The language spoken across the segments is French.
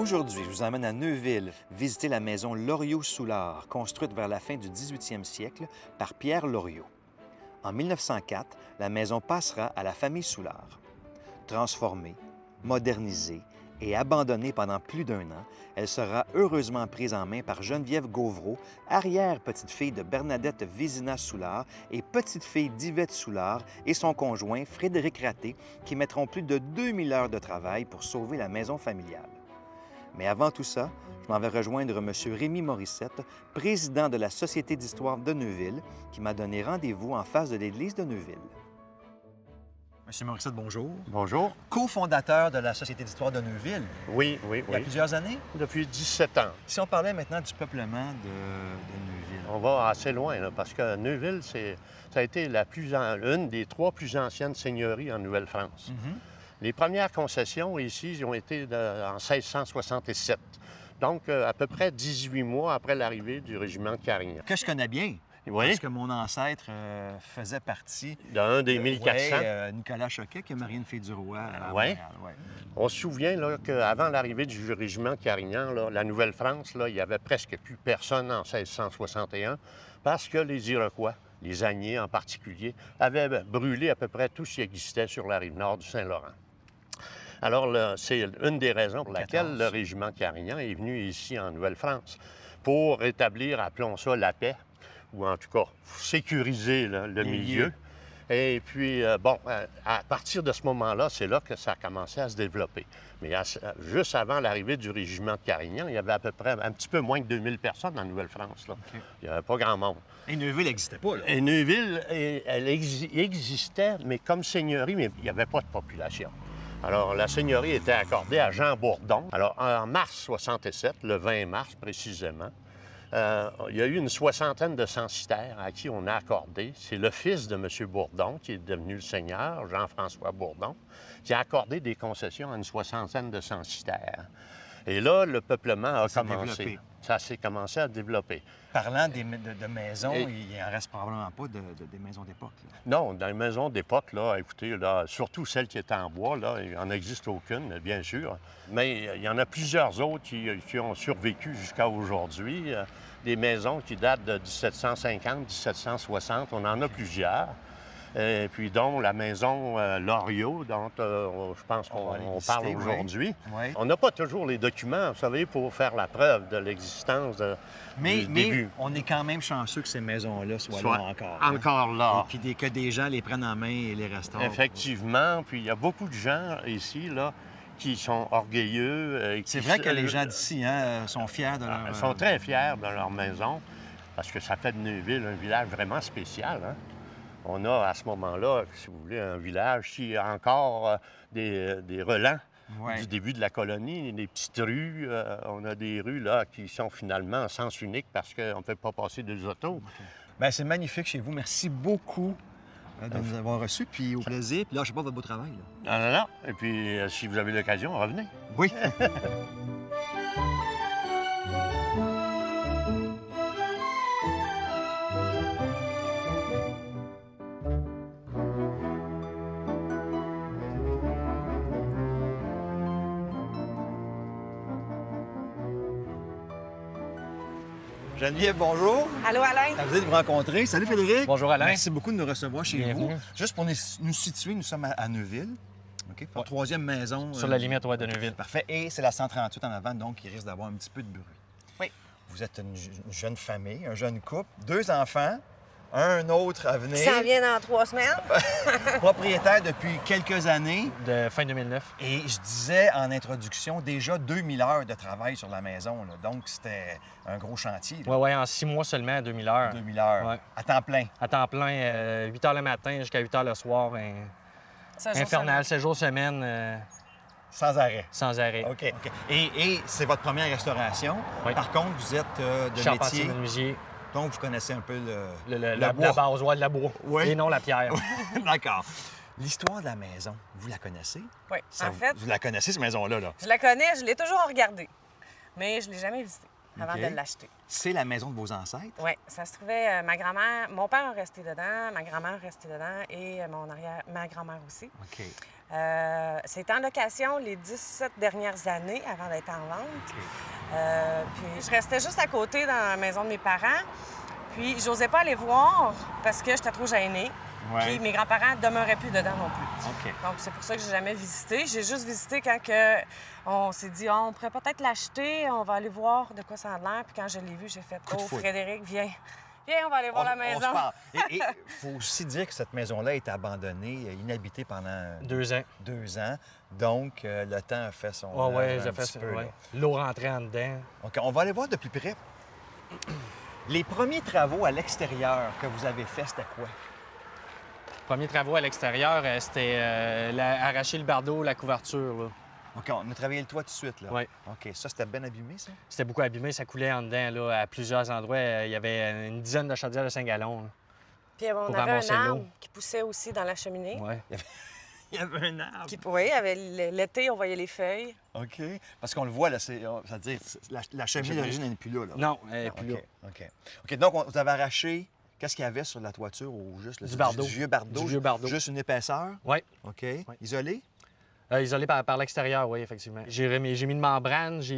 Aujourd'hui, je vous emmène à Neuville visiter la maison Loriot-Soulard, construite vers la fin du 18e siècle par Pierre Loriot. En 1904, la maison passera à la famille Soulard. Transformée, modernisée et abandonnée pendant plus d'1 an, elle sera heureusement prise en main par Geneviève Gauvreau, arrière-petite-fille de Bernadette Vézina-Soulard et petite-fille d'Yvette Soulard et son conjoint Frédéric Raté, qui mettront plus de 2000 heures de travail pour sauver la maison familiale. Mais avant tout ça, je m'en vais rejoindre M. Rémy Morissette, président de la Société d'histoire de Neuville, qui m'a donné rendez-vous en face de l'église de Neuville. M. Morissette, bonjour. Bonjour. Co-fondateur de la Société d'histoire de Neuville. Oui. Il y a plusieurs années. Depuis 17 ans. Si on parlait maintenant du peuplement de Neuville. On va assez loin, là, parce que Neuville, ça a été une des 3 plus anciennes seigneuries en Nouvelle-France. Les premières concessions ici ont été en 1667, donc à peu près 18 mois après l'arrivée du régiment de Carignan. Que je connais bien. Oui. Parce que mon ancêtre faisait partie D'un des 1400. Nicolas Choquet, qui est marié une fille du roi à Oui. Montréal. Ouais. On se souvient qu'avant l'arrivée du régiment de Carignan, là, la Nouvelle-France, là, il n'y avait presque plus personne en 1661 parce que les Iroquois, les Agnais en particulier, avaient brûlé à peu près tout ce qui existait sur la rive nord du Saint-Laurent. Alors, c'est une des raisons pour laquelle le régiment de Carignan est venu ici en Nouvelle-France pour rétablir, appelons ça, la paix, ou en tout cas sécuriser le milieu. Et puis, à partir de ce moment-là, c'est là que ça a commencé à se développer. Mais juste avant l'arrivée du régiment de Carignan, il y avait à peu près un petit peu moins de 2000 personnes en Nouvelle-France. Okay. Il n'y avait pas grand monde. Et Neuville n'existait pas, là. Et Neuville, elle existait, mais comme seigneurie, mais il n'y avait pas de population. Alors, la seigneurie était accordée à Jean Bourdon. Alors, en mars 67, le 20 mars précisément, il y a eu une 60aine de censitaires à qui on a accordé. C'est le fils de M. Bourdon, qui est devenu le seigneur, Jean-François Bourdon, qui a accordé des concessions à une 60aine de censitaires. Et là, le peuplement a commencé. Ça s'est commencé à développer. Parlant de maisons, il n'en reste probablement pas des maisons d'époque. Non, dans les maisons d'époque, là, écoutez, là, surtout celles qui étaient en bois, là, il n'en existe aucune, bien sûr. Mais il y en a plusieurs autres qui ont survécu jusqu'à aujourd'hui. Des maisons qui datent de 1750, 1760, on en a plusieurs. Et puis, dont la maison Loriot, dont je pense qu'on parle aujourd'hui. Oui. On n'a pas toujours les documents, vous savez, pour faire la preuve de l'existence du début. On est quand même chanceux que ces maisons-là soient là encore. Encore là. Et puis que des gens les prennent en main et les restaurent. Effectivement. Puis il y a beaucoup de gens ici, là, qui sont orgueilleux. C'est vrai que les gens d'ici sont fiers de leur... Ils sont très fiers de leur maison, parce que ça fait de Neuville un village vraiment spécial, hein? On a à ce moment-là, si vous voulez, un village qui a encore des relents du début de la colonie, des petites rues. On a des rues là qui sont finalement en sens unique parce qu'on ne peut pas passer des autos. Bien, c'est magnifique chez vous. Merci beaucoup de nous avoir reçus. Puis au plaisir. Puis lâchez pas votre beau travail. Là. Non. Et puis, si vous avez l'occasion, revenez. Oui. Geneviève, bonjour. Allô, Alain. Vous de vous rencontrer. Salut, Frédéric. Bonjour, Alain. Merci beaucoup de nous recevoir chez vous. Juste pour nous situer, nous sommes à Neuville. OK? Pour la 3e maison. Sur la limite de Neuville. Parfait. Et c'est la 138 en avant, donc il risque d'avoir un petit peu de bruit. Oui. Vous êtes une jeune famille, un jeune couple, 2 enfants, un autre à venir. Ça vient dans 3 semaines. Propriétaire depuis quelques années. De fin 2009. Et je disais en introduction, déjà 2000 heures de travail sur la maison. Là. Donc, c'était un gros chantier. Oui, en 6 mois seulement, 2000 heures. 2000 heures. Ouais. À temps plein. À temps plein, 8 heures le matin jusqu'à 8 heures le soir. Infernal, 7 jours semaine. Sans arrêt. Sans arrêt. OK. Et c'est votre première restauration. Oui. Par contre, vous êtes de charpentier, métier. Menuisier. Donc, vous connaissez un peu la base, de la bois. Oui. Et non la pierre. D'accord. L'histoire de la maison, vous la connaissez? Oui. En fait, vous la connaissez, cette maison-là? Là? Je la connais, je l'ai toujours regardée, mais je ne l'ai jamais visitée. avant OK. de l'acheter. C'est la maison de vos ancêtres? Oui, ça se trouvait, ma grand-mère, mon père est resté dedans, ma grand-mère est restée dedans et ma grand-mère aussi. OK. C'était en location les 17 dernières années avant d'être en vente. Puis je restais juste à côté dans la maison de mes parents. Puis j'osais pas aller voir parce que j'étais trop gênée. Puis mes grands-parents demeuraient plus dedans non plus. OK. Donc c'est pour ça que j'ai jamais visité. J'ai juste visité quand que on s'est dit on pourrait peut-être l'acheter, on va aller voir de quoi ça a l'air. Puis quand je l'ai vu, j'ai fait Coup de foudre. Frédéric, viens. Viens, on va aller voir la maison. se parle. Et faut aussi dire que cette maison-là a été abandonnée, inhabitée pendant 2 ans. 2 ans. Donc, le temps a fait son Ah ouais, œuvre j'ai un fait petit ça. peu, là. Ouais. L'eau rentrait en dedans. OK, on va aller voir de plus près. Les premiers travaux à l'extérieur que vous avez faits, c'était quoi? Premiers travaux à l'extérieur, c'était arracher le bardeau, la couverture. Là. OK, on a travaillé le toit tout de suite, là. Oui. OK, ça, c'était bien abîmé, ça? C'était beaucoup abîmé, ça coulait en dedans. Là, à plusieurs endroits, il y avait une dizaine de chaudières de 5 gallons. Là. Puis on Pour avait ramasser un l'eau. arbre qui poussait aussi dans la cheminée. Ouais. Il y avait un arbre. Oui, l'été, on voyait les feuilles. OK. Parce qu'on le voit, là, c'est-à-dire, la cheminée d'origine n'est plus là. Non, elle est plus OK, là. OK. OK, donc, vous avez arraché... Qu'est-ce qu'il y avait sur la toiture ou juste Du bardeau. Du vieux bardeau. Du vieux bardeau. Juste une épaisseur? Oui. OK. Isolé? Isolé par l'extérieur, oui, effectivement. J'ai mis une membrane, je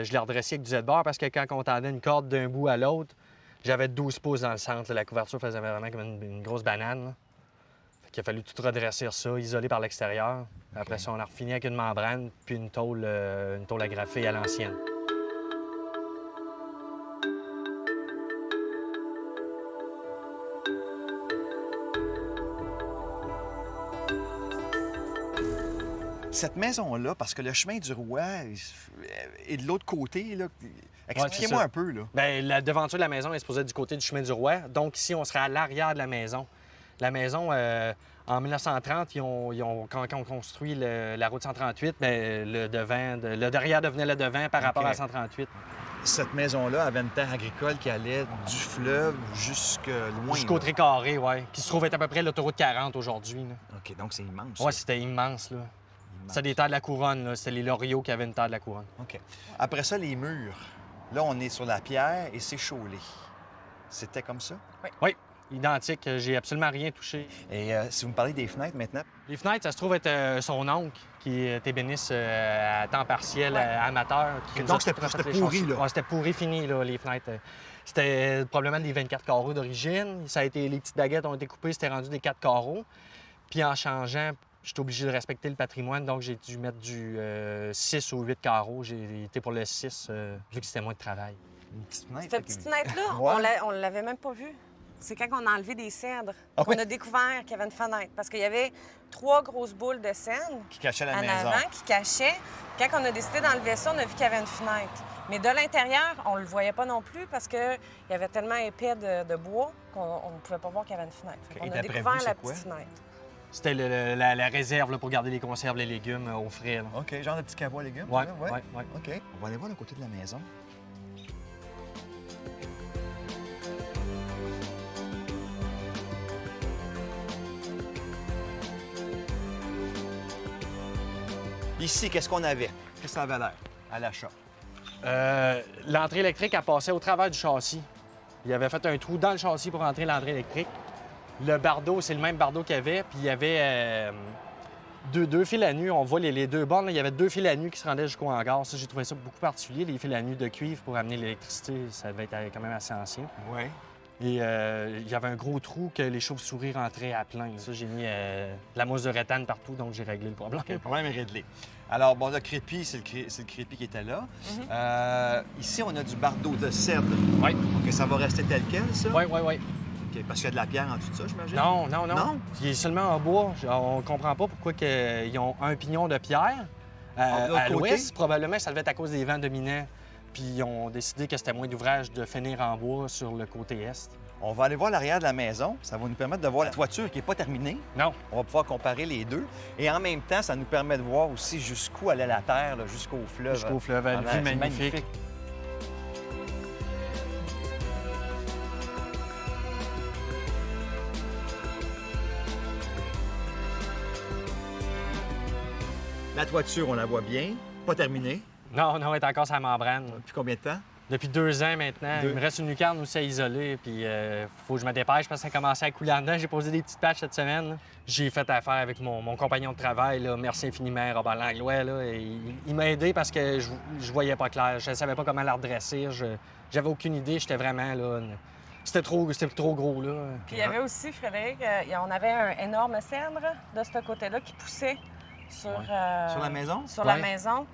l'ai redressé avec du Z-bar parce que quand on tendait une corde d'un bout à l'autre, j'avais 12 pouces dans le centre. Là. La couverture faisait vraiment comme une grosse banane. Là. Fait qu'il a fallu tout redresser ça, isolé par l'extérieur. Après ça, on a refini avec une membrane puis une tôle agrafée à l'ancienne. Cette maison-là, parce que le chemin du roi est de l'autre côté, là. Expliquez-moi ça. un peu, là. Bien, la devanture de la maison est supposée être du côté du chemin du roi. Donc ici, on serait à l'arrière de la maison. La maison, en 1930, quand on construit la route 138, bien, le derrière devenait le devant par rapport OK. à 138. Cette maison-là avait une terre agricole qui allait du fleuve jusque loin. Jusqu'au là. Trécarré, oui. Qui se trouve être à peu près l'autoroute 40 aujourd'hui. là. OK, donc c'est immense. Ouais, ça. c'était immense, là. Immense. C'était des terres de la couronne, là. C'était les Loriots qui avaient une terre de la couronne. OK. Après ça, les murs. Là, on est sur la pierre et c'est chaulé. C'était comme ça? Oui, identique. J'ai absolument rien touché. Et si vous me parlez des fenêtres maintenant, Les fenêtres, ça se trouve être son oncle, qui est ébéniste à temps partiel, amateur. Qui Donc, nous a c'était tout refait les pourri, châssis. là? Ouais, c'était pourri fini, là, les fenêtres. C'était probablement des 24 carreaux d'origine. Ça a été, les petites baguettes ont été coupées, c'était rendu des 4 carreaux. Puis en changeant, j'étais obligé de respecter le patrimoine, donc j'ai dû mettre du 6 ou 8 carreaux. J'ai été pour le 6, vu que c'était moins de travail. une petite fenêtre. Cette petite fenêtre-là, Ouais. on l'avait même pas vue. C'est quand on a enlevé des cèdres Ah qu'on oui? a découvert qu'il y avait une fenêtre. Parce qu'il y avait 3 grosses boules de cèdre Qui cachait la en maison. avant qui cachaient. Quand on a décidé d'enlever ça, on a vu qu'il y avait une fenêtre. Mais de l'intérieur, on le voyait pas non plus parce qu'il y avait tellement épais de bois qu'on ne pouvait pas voir qu'il y avait une fenêtre. OK. On Et a d'après découvert vous, c'est la quoi? petite fenêtre. C'était la réserve là, pour garder les conserves, les légumes au frais. Là. OK, genre de petit caveau à légumes. Ouais, là, ouais. OK. On va aller voir le côté de la maison. Ici, qu'est-ce qu'on avait? Qu'est-ce que ça avait l'air à l'achat? L'entrée électrique a passé au travers du châssis. Il avait fait un trou dans le châssis pour entrer l'entrée électrique. Le bardeau, c'est le même bardeau qu'il y avait. Puis il y avait deux fils à nu. On voit les deux bornes. Là, il y avait 2 fils à nu qui se rendaient jusqu'au hangar. Ça, j'ai trouvé ça beaucoup particulier. Les fils à nu de cuivre pour amener l'électricité, ça devait être quand même assez ancien. Oui. Et il y avait un gros trou que les chauves-souris rentraient à plein. Ça, j'ai mis de la mousse de rétane partout, donc j'ai réglé le problème. OK, le problème est réglé. Alors, bon, le crépi, c'est le crépi qui était là. Ici, on a du bardeau de cèdre. Oui, OK, ça va rester tel quel, ça? oui, oui, oui. OK, parce qu'il y a de la pierre en tout ça, j'imagine? Non, non, non. Non? Il est seulement en bois. On comprend pas pourquoi ils ont un pignon de pierre. De l'autre À côté? l'ouest, probablement, ça devait être à cause des vents dominants. Puis ils ont décidé que c'était moins d'ouvrage de finir en bois sur le côté est. On va aller voir l'arrière de la maison. Ça va nous permettre de voir la toiture qui n'est pas terminée. Non. On va pouvoir comparer les deux. Et en même temps, ça nous permet de voir aussi jusqu'où allait la terre, là, jusqu'au fleuve. Jusqu'au fleuve, une Ah, vue c'est magnifique. La toiture, on la voit bien. Pas terminée. Non, non, elle est encore sa membrane. Depuis combien de temps? Depuis 2 ans maintenant. Il me reste une lucarne aussi à isoler, puis faut que je me dépêche parce que ça a commencé à couler en dedans. J'ai posé des petites patches cette semaine, là. J'ai fait affaire avec mon compagnon de travail, là. Merci infiniment, Robert Langlois, là. Et il m'a aidé parce que je voyais pas clair. Je savais pas comment la redresser. J'avais aucune idée. J'étais vraiment, là... C'était trop gros, là. Puis il y avait aussi, Frédéric, on avait un énorme cèdre de ce côté-là qui poussait sur la maison? Sur la maison.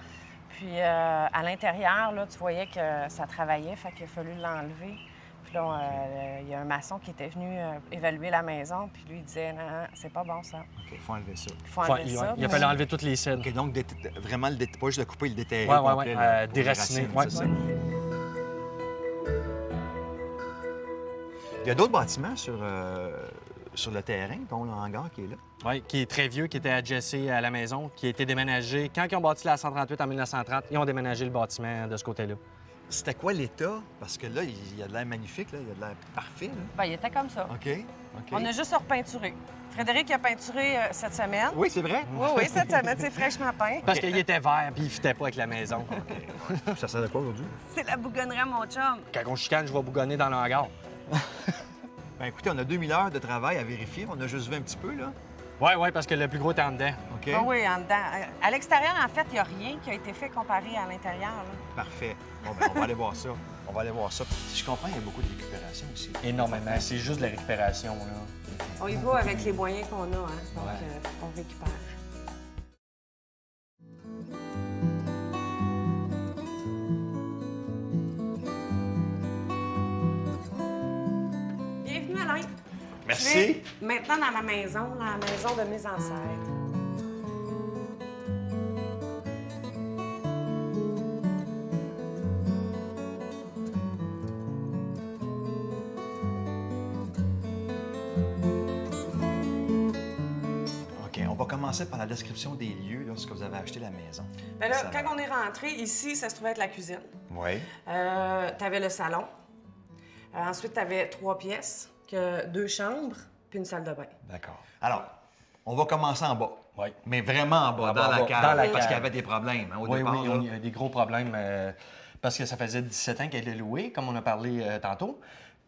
Puis à l'intérieur, là, tu voyais que ça travaillait, fait qu'il a fallu l'enlever. Puis là, il y a un maçon qui était venu évaluer la maison, puis lui, il disait « Non, c'est pas bon, ça. OK, il faut enlever ça. Il faut enlever ça. » Il a fallu enlever toutes les cèdres. OK, donc vraiment, pas juste le couper, le déterrer. Ouais, complet, là, pour les déraciner. racines, Ouais. c'est ça. Il y a d'autres bâtiments sur le terrain, dont le hangar qui est là. Oui, qui est très vieux, qui était adjacé à la maison, qui a été déménagé. Quand ils ont bâti la 138 en 1930, ils ont déménagé le bâtiment de ce côté-là. C'était quoi l'état? Parce que là, il y a de l'air magnifique, là. Il y a de l'air parfait, là. Bien, il était comme ça. OK. On a juste repeinturé. Frédéric a peinturé cette semaine. Oui, c'est vrai? Oui, cette semaine, c'est fraîchement peint. Parce qu'il était vert, puis il ne fitait pas avec la maison. Ça sert de quoi aujourd'hui? C'est la bougonnerie à mon chum. Quand on chicane, je vais bougonner dans le hangar. Ben écoutez, on a 2000 heures de travail à vérifier. On a juste vu un petit peu, là. Oui, parce que le plus gros est en dedans. OK? Ah oui, en dedans. À l'extérieur, en fait, il n'y a rien qui a été fait comparé à l'intérieur. là. Parfait. Bon, ben on va aller voir ça. On va aller voir ça. Si je comprends, il y a beaucoup de récupération aussi. Énormément. C'est juste de la récupération, là. On y va avec les moyens qu'on a, hein. Donc, Ouais. on récupère. Bienvenue, Alain. Merci. Tu es maintenant dans ma maison, la maison de mes ancêtres. OK, on va commencer par la description des lieux lorsque vous avez acheté la maison. Ben là, Ça quand va. on est rentré, ici, ça se trouvait être la cuisine. Oui. Tu avais le salon. Ensuite, tu avais 3 pièces, 2 chambres, puis une salle de bain. D'accord. Alors, on va commencer en bas. Oui. Mais vraiment en bas, En dans bas, la en bas, cave, dans la parce cave. qu'il y avait des problèmes hein, au Oui, départ. là. il y a des gros problèmes parce que ça faisait 17 ans qu'elle était louée, comme on a parlé tantôt.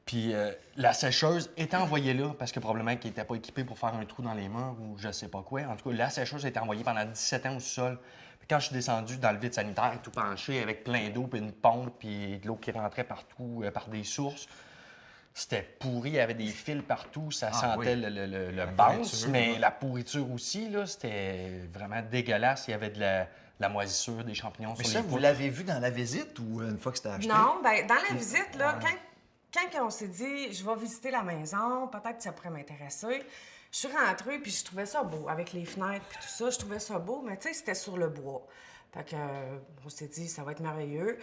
Puis la sécheuse était envoyée là parce que probablement qu'elle n'était pas équipée pour faire un trou dans les murs ou je sais pas quoi. En tout cas, la sécheuse était envoyée pendant 17 ans au sol. Puis quand je suis descendu dans le vide sanitaire, tout penché avec plein d'eau, puis une pompe, puis de l'eau qui rentrait partout par des sources, c'était pourri, il y avait des fils partout, ça sentait oui. le bounce, pourriture, mais là. la pourriture aussi, là, c'était vraiment dégueulasse. Il y avait de la moisissure, des champignons Mais sur ça, les vous poutres. l'avez vu dans la visite ou une fois que c'était acheté? Non, bien, dans la visite, là, quand on s'est dit, je vais visiter la maison, peut-être que ça pourrait m'intéresser, je suis rentrée, puis je trouvais ça beau, avec les fenêtres, puis tout ça, je trouvais ça beau, mais tu sais, c'était sur le bois. Fait que, on s'est dit, ça va être merveilleux.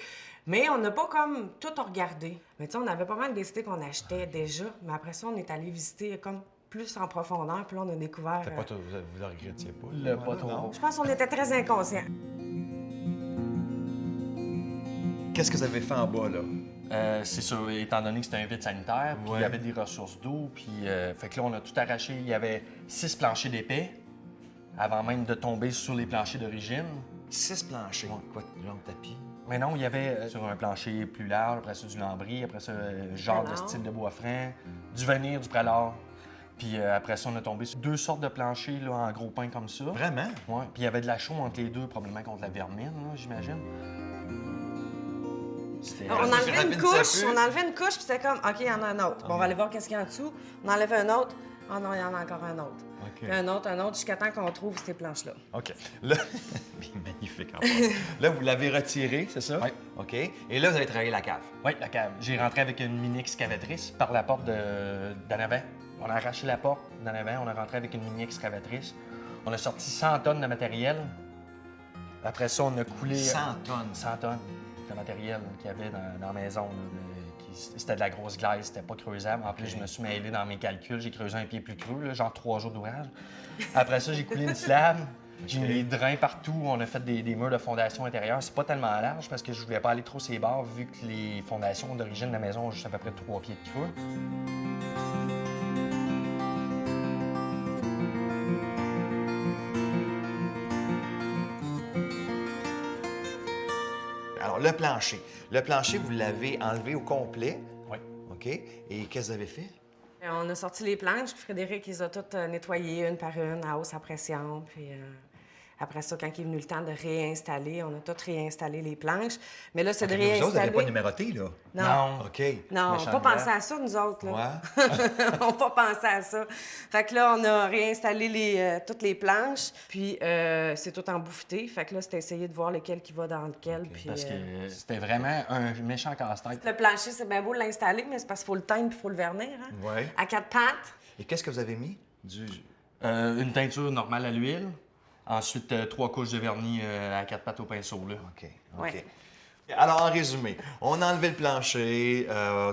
Mais on n'a pas comme tout regardé. Mais tu sais, on avait pas mal décidé qu'on achetait déjà, mais après ça, on est allé visiter comme plus en profondeur, puis là, on a découvert... Vous le regrettiez pas? Le pas trop. Je pense qu'on était très inconscients. Qu'est-ce que vous avez fait en bas, là? C'est sûr, étant donné que c'était un vide sanitaire, puis Ouais. il y avait des ressources d'eau, puis fait que là, on a tout arraché. Il y avait 6 planchers d'épais avant même de tomber sur les planchers d'origine. 6 planchers. Quoi, genre de tapis? Mais non, il y avait sur un plancher plus large, après ça du lambris, après ça genre de Prélat. style de bois franc, du venir, du prélat. Puis après ça, on a tombé sur 2 sortes de planchers là, en gros pain comme ça. Vraiment? Ouais. Puis il y avait de la chaux entre les deux, probablement contre la vermine, là, j'imagine. C'était... On ça enlevait une rapide, couche, ça pue. on enlevait une couche, puis c'était comme, OK, il y en a un autre. Bon, on va aller voir qu'est-ce qu'il y a en dessous. On enlève un autre. Ah non, il y en a encore un autre. OK. Puis un autre, jusqu'à temps qu'on trouve ces planches-là. OK. Là, magnifique en passant. Là, vous l'avez retiré, c'est ça? Oui. OK. Et là, vous avez travaillé la cave. Oui, la cave. J'ai rentré avec une mini excavatrice par la porte d'en avant. On a arraché la porte d'en avant, on a rentré avec une mini excavatrice. On a sorti 100 tonnes de matériel. Après ça, on a coulé... 100 tonnes. 100 tonnes de matériel qu'il y avait dans la maison. C'était de la grosse glaise, c'était pas creusable. En plus, je me suis mêlé dans mes calculs. J'ai creusé un pied plus creux, là, genre 3 jours d'ouvrage. Après ça, j'ai coulé une slab. J'ai mis des drains partout. On a fait des murs de fondation intérieure. C'est pas tellement large parce que je voulais pas aller trop sur les bords vu que les fondations d'origine de la maison ont juste à peu près 3 pieds de creux. là, le plancher. Le plancher, vous l'avez enlevé au complet. Oui. OK. Et qu'est-ce que vous avez fait? On a sorti les planches, puis Frédéric les a toutes nettoyées une par une, à hausse à pression. Puis après ça, quand il est venu le temps de réinstaller, on a toutes réinstallé les planches. Mais là, c'est de Vous autres, vous réinstaller... n'avez pas numéroté, là? Non. OK. Non, on n'a Méchant pas gars. pensé à ça, nous autres. Là. Ouais. On n'a pas pensé à ça. Fait que là, on a réinstallé toutes les planches, puis c'est tout embouffeté. Fait que là, c'est essayer de voir lequel qui va dans lequel. Puis, Parce que c'était vraiment un méchant casse-tête. le plancher, c'est bien beau de l'installer, mais c'est parce qu'il faut le teindre puis il faut le vernir. Hein? Ouais. À 4 pattes. Et qu'est-ce que vous avez mis? Une teinture normale à l'huile. Ensuite, 3 couches de vernis à 4 pattes au pinceau. Là. OK. Ouais. Alors, en résumé, on a enlevé le plancher,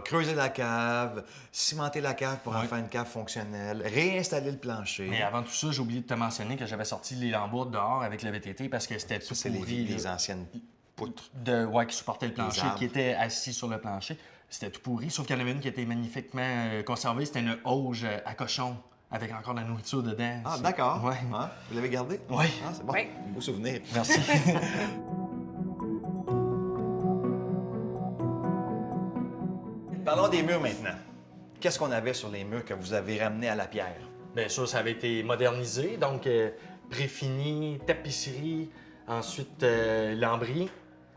creusé la cave, cimenté la cave pour en Ouais. faire une cave fonctionnelle, réinstaller le plancher. Mais avant tout ça, j'ai oublié de te mentionner que j'avais sorti les lambeaux dehors avec le VTT parce que c'était tout C'est pourri. les là, anciennes poutres. qui supportait le plancher, arbres. qui était assis sur le plancher. C'était tout pourri, sauf qu'il y en avait une qui était magnifiquement conservée. C'était une auge à cochon avec encore de la nourriture dedans. Ah, C'est- d'accord. Ouais. Hein? Vous l'avez gardé? Oui. Ah, c'est bon. Oui. Beau souvenir. Merci. Parlons des murs maintenant. Qu'est-ce qu'on avait sur les murs que vous avez ramené à la pierre? Bien sûr, ça avait été modernisé, donc préfini, tapisserie, ensuite lambris.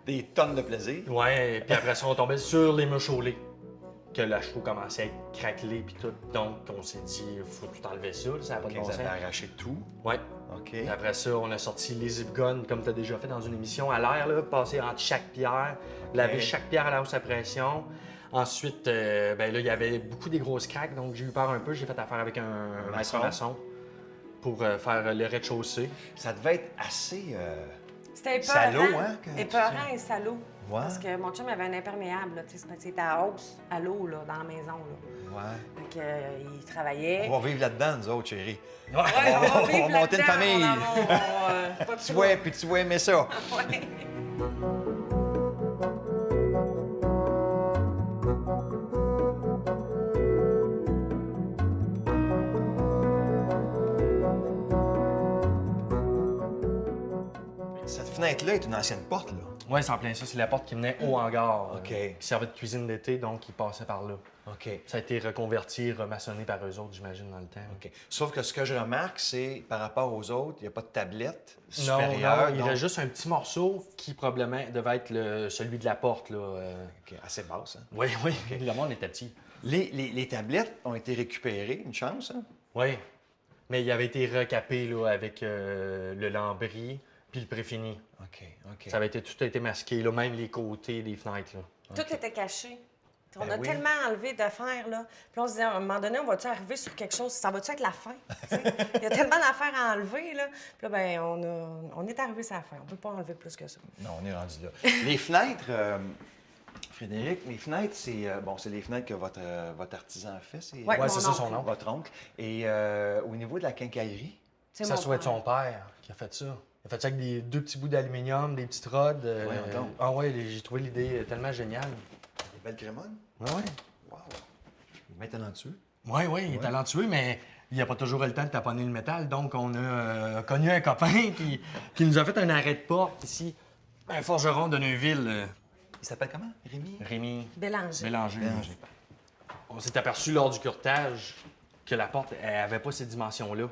Des tonnes de plaisir. Ouais, puis après ça, on tombait sur les murs chaulés. Que la chevaux commençait à être craquelée puis tout. Donc, on s'est dit, faut tout enlever ça, ça n'a pas de bon Vous sens. avez arraché tout. Ouais. OK. Puis après ça, on a sorti les zip guns, comme tu as déjà fait dans une émission, à l'air, là, passer entre chaque pierre, laver chaque pierre à la hausse à pression. Ensuite, ben là, il y avait beaucoup des grosses craques, donc j'ai eu peur un peu. J'ai fait affaire avec un maître maçon pour faire le rez-de-chaussée. Ça devait être assez... C'était épeurant. Salaud, hein, que- Épeurant et salaud. Ouais. Parce que mon chum avait un imperméable, là, tu sais, c'était à hausse, à l'eau, là, dans la maison, là. Ouais. Fait que, il travaillait. On va vivre là-dedans, nous autres, chérie. Ouais, on va vivre On va monter une là-dedans, famille. mon amour, pas de Tu choix. vois, puis tu vas aimer ça. Ouais. Cette fenêtre-là est une ancienne porte, là. Ouais, c'est en plein ça. C'est la porte qui menait au hangar. OK. Qui servait de cuisine d'été, donc il passait par là. OK. Ça a été reconverti, remaçonné par eux autres, j'imagine, dans le temps. OK. Sauf que ce que je remarque, c'est par rapport aux autres, il n'y a pas de tablette Non, supérieure. il donc- reste juste un petit morceau qui probablement devait être celui de la porte. Là. OK, assez basse, hein? Oui, oui, le monde était petit. Les tablettes ont été récupérées, une chance, hein? Oui, mais il avait été recapé là, avec le lambris puis le préfini. OK, OK. Ça avait été, tout a été masqué, là, même les côtés des fenêtres. Là. Tout était caché. On Ben a oui. tellement enlevé d'affaires, là. Puis là, on se disait, à un moment donné, on va-tu arriver sur quelque chose? Ça va-tu être la fin? Tu sais? Il y a tellement d'affaires à enlever, là. Puis là, ben, on est arrivé sur la fin. On peut pas enlever plus que ça. Non, on est rendu là. Les fenêtres, Frédéric, les fenêtres, c'est c'est les fenêtres que votre artisan a fait, c'est Ouais, Ouais, mon c'est ça son oncle. nom. votre oncle. Et au niveau de la quincaillerie, C'est Ça mon soit de père. son père qui a fait ça. Il a fait ça avec des 2 petits bouts d'aluminium, des petites rods. Voyons donc. Ah ouais, j'ai trouvé l'idée tellement géniale. les belles crémones. Ouais, ouais. Wow! Il est bien talentueux. Oui, oui, il est talentueux, mais il n'a pas toujours eu le temps de taponner le métal. Donc, on a connu un copain qui nous a fait un arrêt de porte ici. Un forgeron de Neuville, Il s'appelle comment? Rémi? Rémi Bélanger. Bélanger. Bélanger. On s'est aperçu lors du curtage que la porte n'avait pas ces dimensions-là.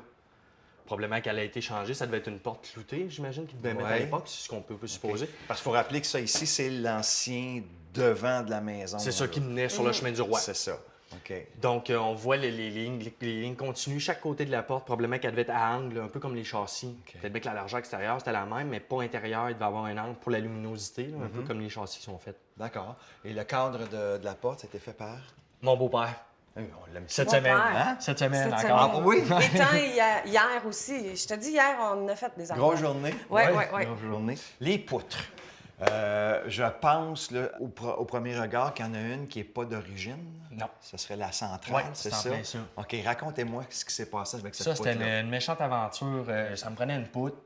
Probablement qu'elle a été changée. Ça devait être une porte cloutée, j'imagine, qu'il devait mettre à Ouais. l'époque, c'est ce qu'on peut supposer. Parce qu'il faut rappeler que ça ici, c'est l'ancien devant de la maison. C'est ça là. qui menait sur le chemin du roi. C'est ça. OK. Donc, on voit les lignes continues, chaque côté de la porte, probablement qu'elle devait être à angle, un peu comme les châssis. Peut-être bien que la largeur extérieure, c'était la même, mais pas intérieure, il devait avoir un angle pour la luminosité, là, un peu comme les châssis sont faits. D'accord. Et le cadre de la porte, c'était fait par? Mon beau-père, On l'aime cette Mon semaine. père. Hein? Cette semaine Cette encore. semaine. Ah oui? Étant hier aussi. Je te dis, hier, on a fait des affaires. Grosse journée. Oui, Ouais. oui, oui. Grosse journée. Les poutres. Je pense, là, au premier regard, qu'il y en a une qui n'est pas d'origine. Non. Ce serait la centrale, Ouais, c'est c'est en ça? plein ça. OK, racontez-moi ce qui s'est passé avec cette Ça, c'était poutre-là. une méchante aventure. Ça me prenait une poutre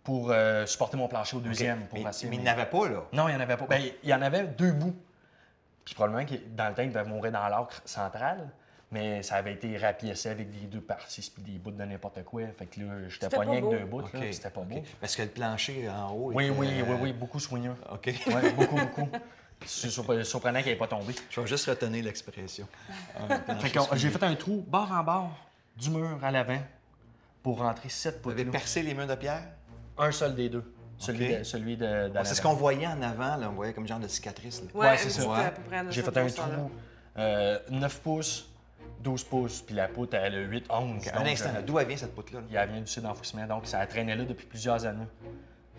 pour supporter mon plancher au deuxième. OK. Pour Mais passer il mes- n'y en avait pas, là. Non, il n'y en avait pas. Ben, il y en avait 2 bouts. Puis probablement que dans le temps, il devait mourir dans l'arc central. Mais ça avait été rapiécé avec des 2 par 6 puis des bouts de n'importe quoi. Fait que là, j'étais C'était poigné pas avec beau. 2 bouts, OK. là, puis c'était pas beau. OK. Parce que le plancher en haut Oui, était, oui, beaucoup soigneux. OK. Oui, beaucoup. C'est surprenant qu'il n'ait pas tombé. Je vais juste retenir l'expression. Fait que j'ai fait un trou bord en bord du mur à l'avant pour rentrer 7 Vous poutres. avez percé les murs de pierre? Un seul des 2. Celui OK. de C'est ce qu'on voyait en avant, là. On voyait comme genre de cicatrice. Là. Ouais, c'est ça. c'était Ouais. à peu près de J'ai cette fait un grosseur-là. trou 9 pouces, 12 pouces, puis la poutre, elle a 8, 11. Un instant, là, d'où elle vient cette poutre-là? Là? Il vient du site d'enfouissement, donc ça a traîné là depuis plusieurs années.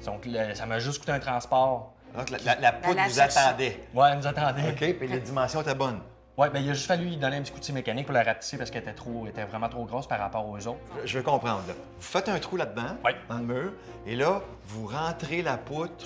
Donc ça m'a juste coûté un transport. Donc la poutre la vous chercher. attendait. Ouais, elle nous attendait. OK, puis les dimensions étaient bonnes. Ouais, ben il a juste fallu lui donner un petit coup de scie mécanique pour la rapetisser parce qu'elle était vraiment trop grosse par rapport aux autres. Je veux comprendre. Là. Vous faites un trou là-dedans, Oui. dans le mur, et là, vous rentrez la poutre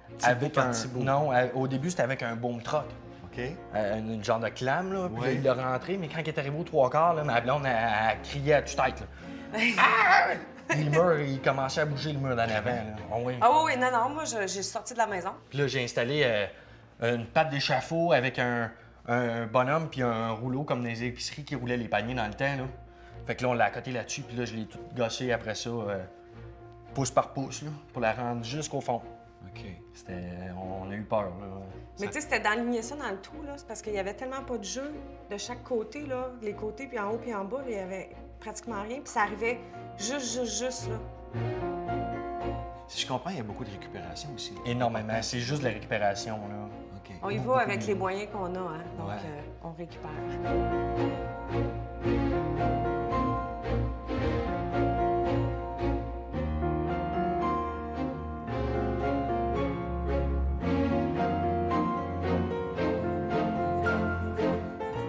petit bout Avec par un. petit bout. Non, au début, c'était avec un boom truck. OK. Une genre de clame, là. Puis Ouais. là, il l'a rentré, mais quand il est arrivé aux 3/4, là, ma blonde, elle criait à tue-tête, là. Ah! Puis le mur, il commençait à bouger le mur d'en avant, là. Oh, oui. Ah oui, non, moi, j'ai sorti de la maison. Puis là, j'ai installé une patte d'échafaud avec un bonhomme puis un rouleau comme dans les épiceries qui roulaient les paniers dans le temps, là. Fait que là, on l'a accoté là-dessus, puis là, je l'ai tout gossé après ça, pouce par pouce, là, pour la rendre jusqu'au fond. OK. On a eu peur, là. Mais tu sais, c'était d'aligner ça dans le trou, là. C'est parce qu'il y avait tellement pas de jeu de chaque côté, là. Les côtés, puis en haut, puis en bas, là, il y avait pratiquement rien. Puis ça arrivait juste, là. Si je comprends, il y a beaucoup de récupération aussi. Énormément. C'est juste de la récupération, là. OK. On y va avec les moyens qu'on a, hein. Donc, Ouais. on récupère.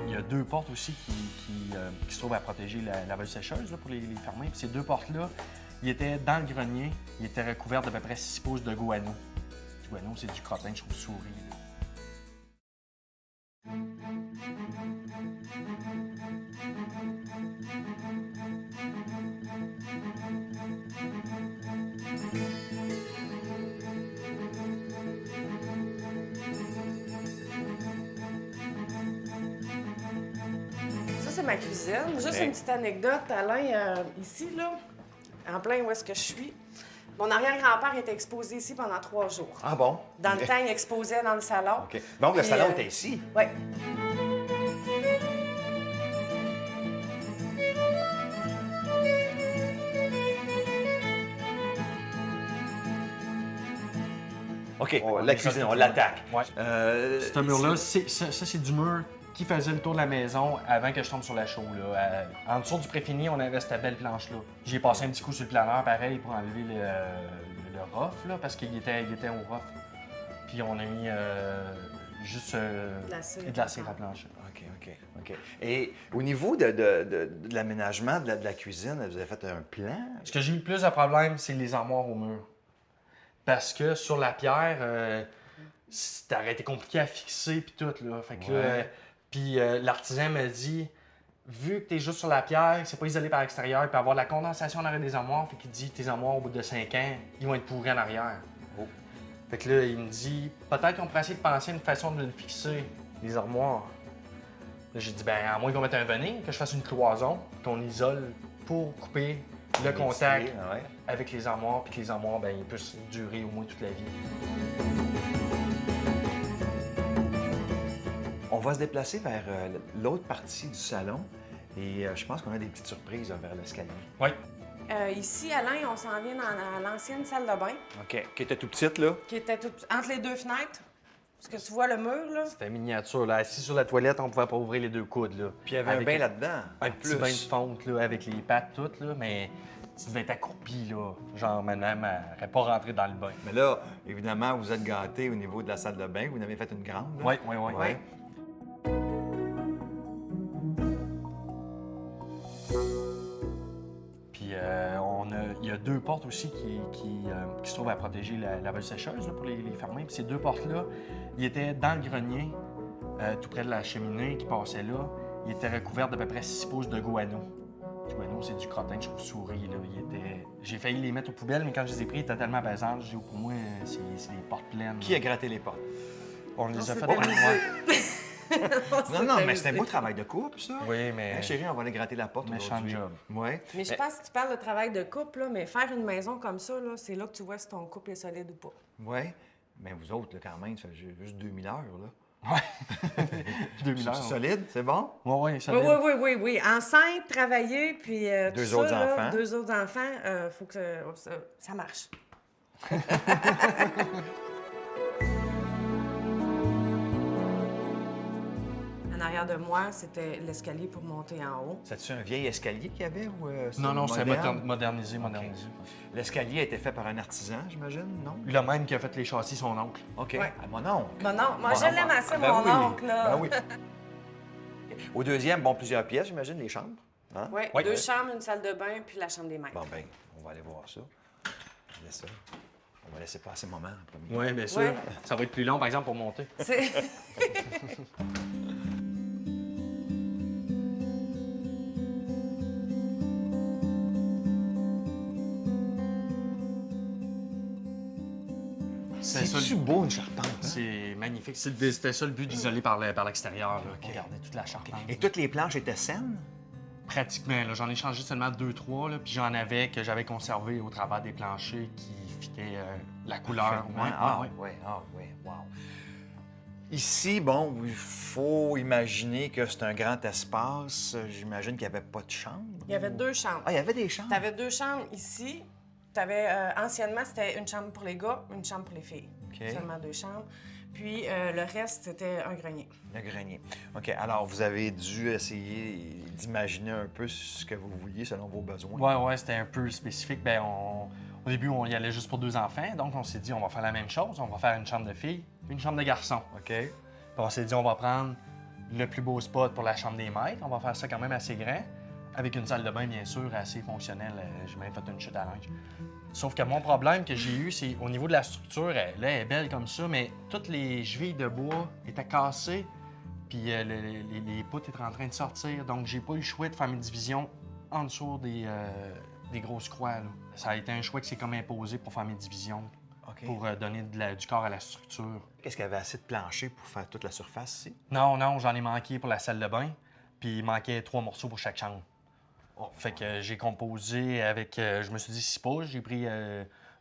Il y a 2 portes aussi qui se trouvent à protéger la laveuse sécheuse là, pour les fermer. Puis ces 2 portes-là, ils étaient dans le grenier, ils étaient recouverts d'à peu près 6 pouces de guano. Du guano, c'est du crottin de chauve-souris. Là. Ça, c'est ma cuisine. Juste une petite anecdote, Alain, ici, là, en plein où est-ce que je suis. Mon arrière-grand-père était exposé ici pendant 3 jours. Ah bon? Dans le temps, il exposait dans le salon. OK. Donc, le Puis, salon était ici. Oui. OK, On la est cuisine, sorti on de- l'attaque. Ouais. Euh, Ce mur-là, ça, c'est du mur qui faisait le tour de la maison avant que je tombe sur la chaux. Là. En dessous du préfini, on avait cette belle planche-là. J'ai passé un petit coup sur le planeur, pareil, pour enlever le rough, là, parce qu'il était au rough. Puis on a mis juste De la cire. de la cire à plancher. OK. Et au niveau de l'aménagement de la cuisine, vous avez fait un plan? Ce que j'ai eu le plus de problèmes, c'est les armoires au mur. Parce que sur la pierre, ça aurait été compliqué à fixer puis tout. Là. Fait que, Ouais. puis l'artisan m'a dit, vu que tu es juste sur la pierre, c'est pas isolé par l'extérieur, il peut y avoir de la condensation en arrière des armoires. Fait qu'il dit, tes armoires, au bout de 5 ans, ils vont être pourris en arrière. Oh. Fait que là, il me dit, peut-être qu'on pourrait essayer de penser à une façon de le fixer, les armoires. Là, j'ai dit, ben à moins qu'on mette un venin, que je fasse une cloison, qu'on isole pour couper le contact Ouais. avec les armoires, puis que les armoires, ben, ils puissent durer au moins toute la vie. On va se déplacer vers l'autre partie du salon et je pense qu'on a des petites surprises vers l'escalier. Oui. Ici, Alain, on s'en vient dans l'ancienne salle de bain, OK. Qui était tout petite, là. qui était entre les 2 fenêtres. Est-ce que tu vois le mur, là? C'était miniature, là. Assis sur la toilette, on pouvait pas ouvrir les 2 coudes, là. Puis il y avait Avec un bain là-dedans. Un en petit bain de fonte, là, avec les pattes toutes, là, mais tu devais être accroupi, là. Genre, madame, elle n'aurait pas rentré dans le bain. Mais là, évidemment, vous êtes gâtés au niveau de la salle de bain. Vous en avez fait une grande. là. Oui. Ouais. Puis il y a 2 portes aussi qui se trouvent à protéger la laveuse sécheuse là, pour les fermer. Puis ces 2 portes-là, ils étaient dans le grenier, tout près de la cheminée qui passait là. Ils étaient recouverts d'à peu près 6 pouces de guano. Du guano, c'est du crottin de chauve-souris. Là. J'ai failli les mettre aux poubelles, mais quand je les ai pris, ils étaient tellement pesants. J'ai dit, pour moi, c'est des portes pleines. Qui a gratté les portes? On les a s'est fait. amusé. Ouais. Non, mais c'est un beau travail de couple, ça. Oui, mais Hein, chérie, on va aller gratter la porte méchant aujourd'hui. job. Ouais. Mais je pense que tu parles de travail de couple, là, mais faire une maison comme ça, là, c'est là que tu vois si ton couple est solide ou pas. Ouais. Mais vous autres, là, quand même, ça fait juste 2000 heures, là. 2000 heures. C'est solide, c'est bon? Oui, ça Oui. Enceinte, travailler, puis Deux tout autres ça, là, enfants. 2 autres enfants, faut que ça marche. En arrière de moi, c'était l'escalier pour monter en haut. C'est-tu un vieil escalier qu'il y avait ou Non, c'est moderne? modernisé. L'escalier a été fait par un artisan, j'imagine, non? Le même qui a fait les châssis, son oncle. OK. Ouais. À mon oncle. Bon, non, moi, Bon, je l'aime assez, ah, ben mon oui. oncle, là. Ben oui. Au deuxième, bon, plusieurs pièces, j'imagine, les chambres. Hein? Oui, Oui. 2 chambres, une salle de bain, puis la chambre des maîtres. Bon, ben, on va aller voir ça. Laisse ça. On va laisser passer le moment en premier. Oui, bien sûr. Ouais. Ça va être plus long, par exemple, pour monter. C'est... C'est-tu beau, une charpente? Hein? C'est magnifique. C'était ça le but d'isoler par l'extérieur, là, pour garder toute la charpente. Et toutes les planches étaient saines? Pratiquement, là, j'en ai changé seulement 2-3, là, puis j'en avais que j'avais conservé au travers des planchers qui fitaient la couleur. Parfaitement. Ouais, Ah, ouais. oui, wow. Ici, bon, il faut imaginer que c'est un grand espace. J'imagine qu'il n'y avait pas de chambre. Il y avait 2 chambres. Ah, il y avait des chambres? Tu avais 2 chambres ici. Anciennement, c'était une chambre pour les gars, une chambre pour les filles. OK. Seulement 2 chambres. Puis le reste, c'était un grenier. Le grenier. OK, alors vous avez dû essayer d'imaginer un peu ce que vous vouliez selon vos besoins. Ouais, c'était un peu spécifique. Au début, on y allait juste pour 2 enfants, donc on s'est dit, on va faire la même chose. On va faire une chambre de filles, une chambre de garçons. OK. Puis on s'est dit, on va prendre le plus beau spot pour la chambre des maîtres. On va faire ça quand même assez grand, avec une salle de bain, bien sûr, assez fonctionnelle. J'ai même fait une chute à linge. Sauf que mon problème que j'ai eu, c'est au niveau de la structure, elle est belle comme ça, mais toutes les chevilles de bois étaient cassées, puis les poutres étaient en train de sortir. Donc, j'ai pas eu le choix de faire mes divisions en dessous des grosses croix, là. Ça a été un choix qui s'est comme imposé pour faire mes divisions, OK. pour donner du corps à la structure. Est-ce qu'il y avait assez de plancher pour faire toute la surface ici? Non, j'en ai manqué pour la salle de bain, puis il manquait 3 morceaux pour chaque chambre. Fait que j'ai composé avec, je me suis dit 6 pouces, j'ai pris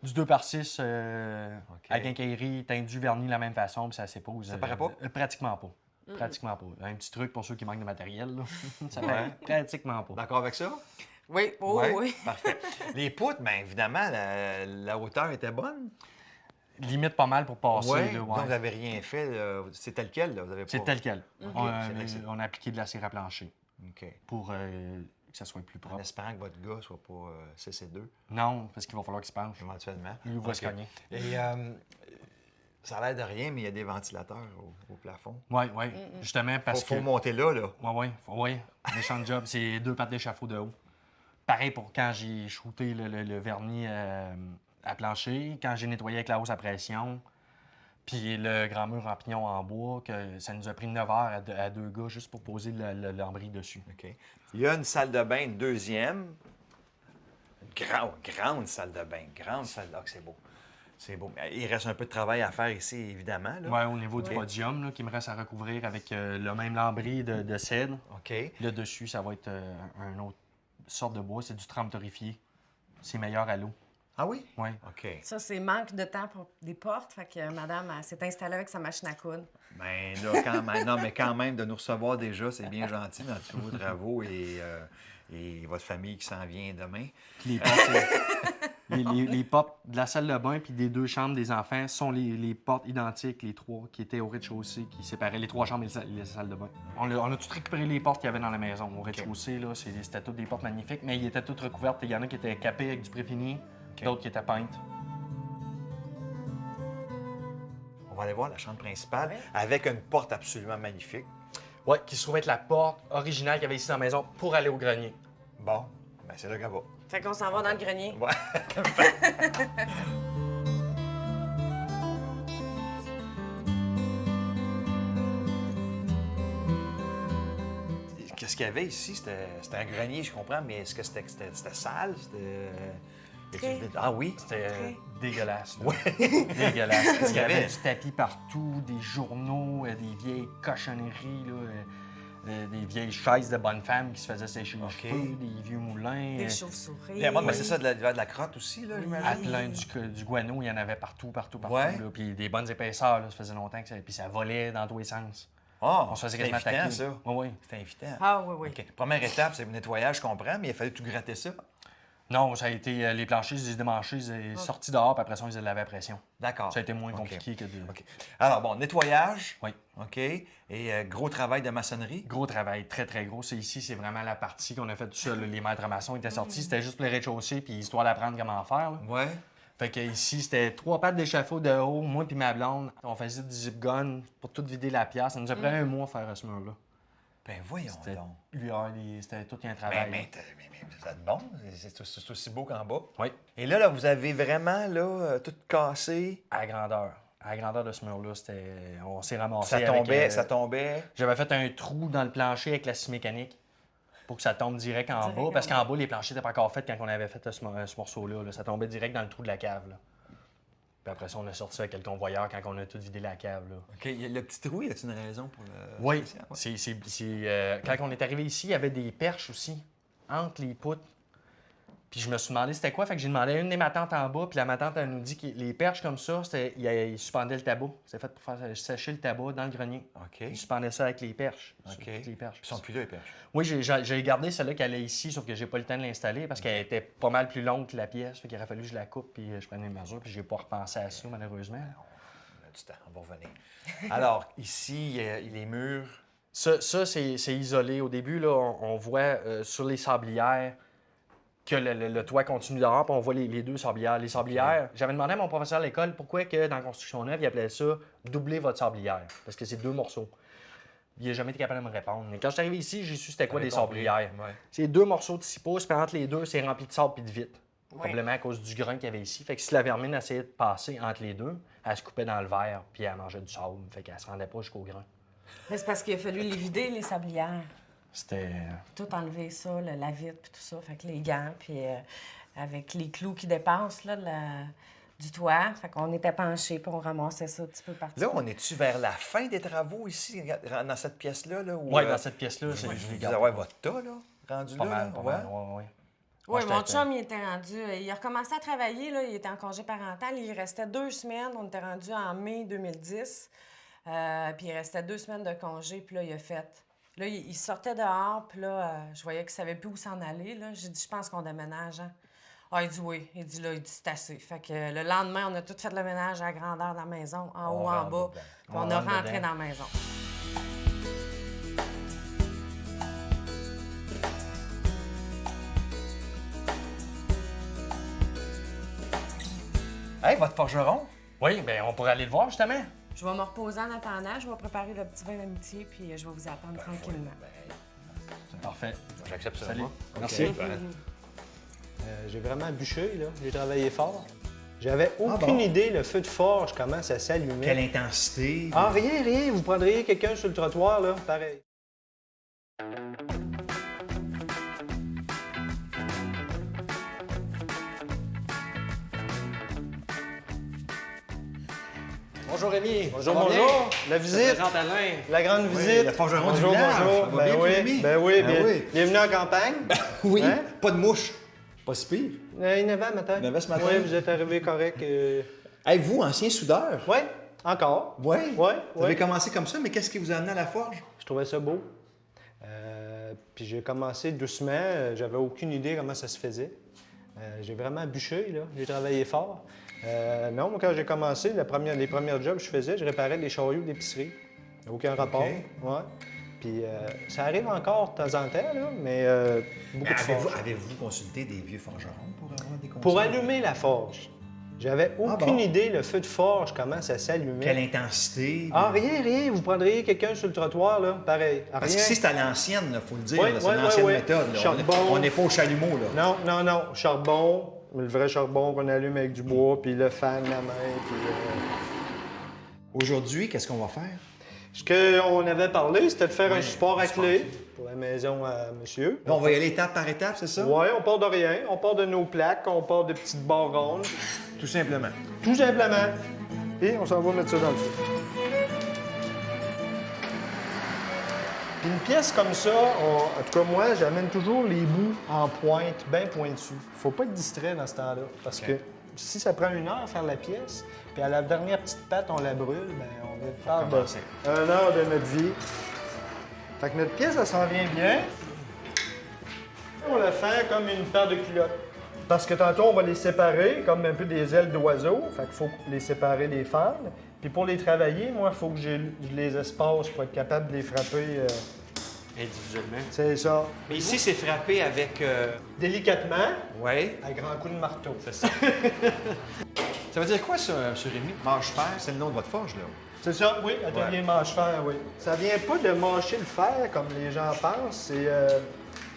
du 2x6 avec un quincaillerie, teindu, verni de la même façon, puis ça s'épose. Ça paraît pas? Pratiquement pas. Pratiquement pas. Un petit truc pour ceux qui manquent de matériel, là. Ça paraît pratiquement pas. D'accord avec ça? Oui, Ouais? oui. Parfait. Les poutres, bien évidemment, la hauteur était bonne. Limite pas mal pour passer. Ouais. Là, Donc, vous n'avez rien fait. Là. C'est tel quel, là? Vous avez pas... C'est tel quel. c'est excellent. On a appliqué de la cire à plancher OK. pour que ça soit plus En propre. espérant que votre gars soit pas CC2, Non, parce qu'il va falloir qu'il se penche. éventuellement. Lui, il va se OK. cogner. Et ça a l'air de rien, mais il y a des ventilateurs au plafond. Oui. Justement, parce Faut que... monter là, là. Oui. Méchant job, c'est 2 pattes d'échafaud de haut. Pareil pour quand j'ai shooté le vernis à plancher, quand j'ai nettoyé avec la hausse à pression, puis le grand mur en pignon en bois, que ça nous a pris 9 heures à 2 gars juste pour poser le lambris dessus. OK. Il y a une salle de bain, une deuxième. Une grande salle de bain. Grande salle. Ah, que c'est beau. C'est beau. Il reste un peu de travail à faire ici, évidemment. Là. Oui, au niveau du podium, là, qui me reste à recouvrir avec le même lambris de cèdre. OK. Là, dessus, ça va être une autre sorte de bois. C'est du trempe torréfié. C'est meilleur à l'eau. Ah oui? Oui. OK. Ça, c'est manque de temps pour des portes. Fait que madame, elle s'est installée avec sa machine à coudre. Ben là, quand même, non, mais quand même, de nous recevoir déjà, c'est bien gentil dans tous vos travaux et votre famille qui s'en vient demain. Puis les portes, les portes de la salle de bain puis des 2 chambres des enfants sont les portes identiques, les 3 qui étaient au rez-de-chaussée, qui séparaient les 3 chambres et les salles de bain. On a tout récupéré les portes qu'il y avait dans la maison. Au rez-de-chaussée, là, c'était toutes des portes magnifiques, mais ils étaient toutes recouvertes. Il y en a qui étaient capées avec du préfini, d'autres qui étaient peintes. On va aller voir la chambre principale Ouais. avec une porte absolument magnifique. Oui, qui se trouvait être la porte originale qu'il y avait ici dans la maison pour aller au grenier. Bon, ben c'est là qu'elle va. Fait qu'on s'en va dans le grenier. Ouais. Qu'est-ce qu'il y avait ici? C'était un grenier, je comprends, mais est-ce que c'était sale? Très. Ah oui? C'était Très. dégueulasse. Là. Ouais. Dégueulasse. Parce qu'il y Il y avait- avait du tapis partout, des journaux, des vieilles cochonneries, là, des vieilles chaises de bonnes femmes qui se faisaient sécher les OK. cheveux, des vieux moulins. Des chauves-souris. Bien, moi, mais c'est ça, de la crotte aussi, là, À j'imagine. plein du guano, il y en avait partout. Ouais. Là. Puis des bonnes épaisseurs, là, ça faisait longtemps que ça... Puis ça volait dans tous les sens. Ah, On se faisait c'est quasiment invitant, attaquer. ça. Oui, oui. C'est invitant. Ah oui, oui. OK. Première étape, c'est le nettoyage, je comprends, mais il a fallu tout gratter ça. Non, ça a été... les planchers, ils les démanchés, ils sont sortis dehors, puis après ça, ils les lavaient à pression. D'accord. Ça a été moins OK. compliqué que de... OK. Alors, bon, nettoyage. Oui. OK. Et gros travail de maçonnerie. Gros travail, très, très gros. C'est vraiment la partie qu'on a fait tout seul. Les maîtres maçons étaient sortis. C'était juste pour le rez-de-chaussée, puis histoire d'apprendre comment faire. Là. Ouais. Fait que ici, c'était 3 pattes d'échafaud de haut, moi puis ma blonde. On faisait du zip gun pour tout vider la pièce. Ça nous a pris un mois à faire ce mur-là. Ben voyons C'était donc. c'était tout un travail. Mais vous êtes bon. C'est aussi beau qu'en bas. Oui, Et là, vous avez vraiment, là, tout cassé. à la grandeur. À la grandeur de ce mur-là, on s'est ramassé Ça avec, tombait, ça tombait. J'avais fait un trou dans le plancher avec la scie mécanique pour que ça tombe direct en Direct bas. en Parce bas. qu'en bas, les planchers n'étaient pas encore faits quand on avait fait ce morceau-là. Là. Ça tombait direct dans le trou de la cave. Là. Puis après ça, on a sorti ça avec le convoyeur quand on a tout vidé la cave. Là. OK. Le petit trou, y a-t-il une raison pour le. Oui, spécial? quand on est arrivé ici, il y avait des perches aussi entre les poutres. Puis je me suis demandé c'était quoi, fait que j'ai demandé à une des matantes en bas, puis la matante elle nous dit que les perches comme ça, ils suspendaient le tabac. C'est fait pour faire sécher le tabac dans le grenier. OK. Ils suspendaient ça avec les perches. OK. Sur toutes les perches. Ils sont plus là, les perches. Oui, j'ai gardé celle-là qui allait ici, sauf que j'ai pas eu le temps de l'installer parce qu'elle était pas mal plus longue que la pièce. Fait qu'il aurait fallu que je la coupe puis je prenne les mesures, puis j'ai pas repensé à ça malheureusement. On a du temps, on va revenir. Alors, ici, les murs. Ça c'est isolé. Au début, là, on voit sur les sablières que le toit continue dehors, puis on voit les deux sablières. Les sablières, j'avais demandé à mon professeur à l'école pourquoi que dans la construction neuve, il appelait ça « doubler votre sablière », parce que c'est 2 morceaux. Il n'a jamais été capable de me répondre. Mais quand je suis arrivé ici, j'ai su c'était quoi des sablières. Ouais. C'est 2 morceaux de 6 pouces, puis entre les deux, c'est rempli de sable puis de vitre. Oui. Probablement à cause du grain qu'il y avait ici. Fait que si la vermine essayait de passer entre les deux, elle se coupait dans le verre, puis elle mangeait du sable. Fait qu'elle se rendait pas jusqu'au grain. Mais c'est parce qu'il a fallu les vider, les sablières. C'était... Tout enlever ça, la vitre, puis tout ça. Fait que les gants, puis avec les clous qui dépassent là, du toit. Fait qu'on était penchés, puis on ramassait ça un petit peu partout. Là, on est-tu vers la fin des travaux ici, dans cette pièce-là? Là, où, Oui, dans cette pièce-là, vous, je l'ai vous gardé. avez votre tas, là, rendu Pas là? mal, là? pas Ouais. mal, ouais. Oui, Moi, mon chum, il était rendu... il a recommencé à travailler, là, il était en congé parental. Il restait 2 semaines. On était rendu en mai 2010. Puis il restait 2 semaines de congé, puis là, il a fait... Là, il sortait dehors, puis là, je voyais qu'il savait plus où s'en aller, là. J'ai dit, je pense qu'on déménage, hein? Ah, il dit oui. Il dit, c'est assez. Fait que le lendemain, on a tout fait le ménage à la grandeur de la maison, en haut, en rentre bas. dedans. Puis on a rentre rentré dedans. dans la maison. Hey, votre forgeron? Oui, bien, on pourrait aller le voir, justement. Je vais me reposer en attendant. Je vais préparer le petit vin d'amitié, puis je vais vous attendre tranquillement. Parfait. J'accepte ça. Salut. moi. Merci. OK, ben, J'ai vraiment bûché, là. J'ai travaillé fort. J'avais aucune bon? idée, le feu de forge, comment ça s'allumait. Quelle intensité. Ah, rien. Vous prendriez quelqu'un sur le trottoir, là, pareil. Bonjour, Rémi. Bonjour, Ça va bien? bonjour. La Je te visite, présente Alain. la grande visite. le forgeron du bonjour, village. bonjour. Ça va bien, oui, Rémi? ben oui, Ben oui. bienvenue en campagne. Oui, Hein? pas de mouche. Pas si pire. Il y en avait matin. Il y en avait ce matin? Oui, vous êtes arrivé correct. Hey, vous, ancien soudeur? Oui, encore. Oui. Oui, Vous avez oui. commencé comme ça, mais qu'est-ce qui vous a amené à la forge? Je trouvais ça beau. Puis j'ai commencé doucement. J'avais aucune idée comment ça se faisait. J'ai vraiment bûché, là. J'ai travaillé fort. Non, moi, quand j'ai commencé, les premiers jobs que je faisais, je réparais des chariots d'épicerie. Aucun rapport. Ouais. Puis ça arrive encore de temps en temps, là, mais beaucoup de forges. Avez-vous consulté des vieux forgerons pour avoir des conseils? Pour allumer la forge, j'avais aucune bon? idée, le feu de forge, comment ça s'allumait. Quelle intensité? Ah, rien. Vous prendriez quelqu'un sur le trottoir, là, pareil. Parce Rien. que ici, c'est à l'ancienne, il faut le dire. Oui, là, c'est oui, une oui, ancienne oui. méthode. Là. Charbon. On n'est pas au chalumeau. Là. Non. Charbon, le vrai charbon qu'on allume avec du bois, puis le fan, la main, puis... Aujourd'hui, qu'est-ce qu'on va faire? Ce qu'on avait parlé, c'était de faire un support à clé pour la maison à monsieur. Bon, on va y aller étape par étape, c'est ça? Oui, on part de rien. On part de nos plaques, on part de petites barres rondes. Tout simplement. Tout simplement. Et on s'en va mettre ça dans le feu. Puis une pièce comme ça, en tout cas moi, j'amène toujours les bouts en pointe, bien pointus. Faut pas être distrait dans ce temps-là, parce que si ça prend 1 heure à faire la pièce, puis à la dernière petite patte, on la brûle, bien, on vient de faire 1 heure de notre vie. Fait que notre pièce, elle s'en vient bien. On la fait comme une paire de culottes. Parce que tantôt, on va les séparer comme un peu des ailes d'oiseau. Fait qu'il faut les séparer des fans. Puis pour les travailler, moi, il faut que je les espace pour être capable de les frapper. Individuellement. C'est ça. Mais ici, c'est frappé avec... Délicatement, Oui. à grands coups de marteau. C'est ça. Ça veut dire quoi, ça, M. Rémy? Mâche-fer, c'est le nom de votre forge, là. C'est ça, oui, atelier mâche-fer, oui. Ça vient pas de mâcher le fer comme les gens pensent. C'est